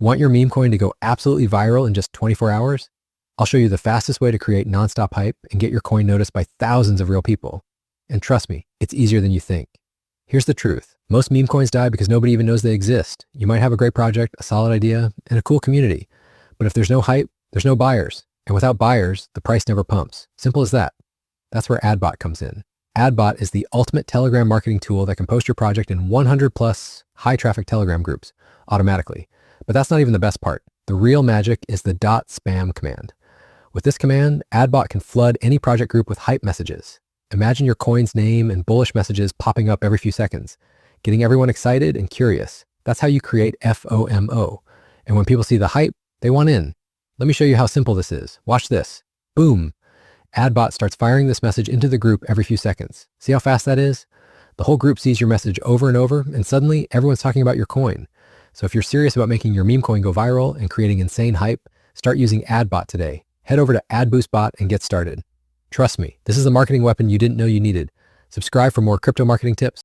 Want your meme coin to go absolutely viral in just 24 hours? I'll show you the fastest way to create nonstop hype and get your coin noticed by thousands of real people. And trust me, it's easier than you think. Here's the truth. Most meme coins die because nobody even knows they exist. You might have a great project, a solid idea, and a cool community. But if there's no hype, there's no buyers. And without buyers, the price never pumps. Simple as that. That's where AdBot comes in. AdBot is the ultimate Telegram marketing tool that can post your project in 100 plus high traffic Telegram groups automatically. But that's not even the best part. The real magic is the .spam command. With this command, AdBot can flood any project group with hype messages. Imagine your coin's name and bullish messages popping up every few seconds, getting everyone excited and curious. That's how you create FOMO. And when people see the hype, they want in. Let me show you how simple this is. Watch this. Boom. AdBot starts firing this message into the group every few seconds. See how fast that is? The whole group sees your message over and over, and suddenly everyone's talking about your coin. So if you're serious about making your meme coin go viral and creating insane hype, start using AdBot today. Head over to AdBoostBot and get started. Trust me, this is a marketing weapon you didn't know you needed. Subscribe for more crypto marketing tips.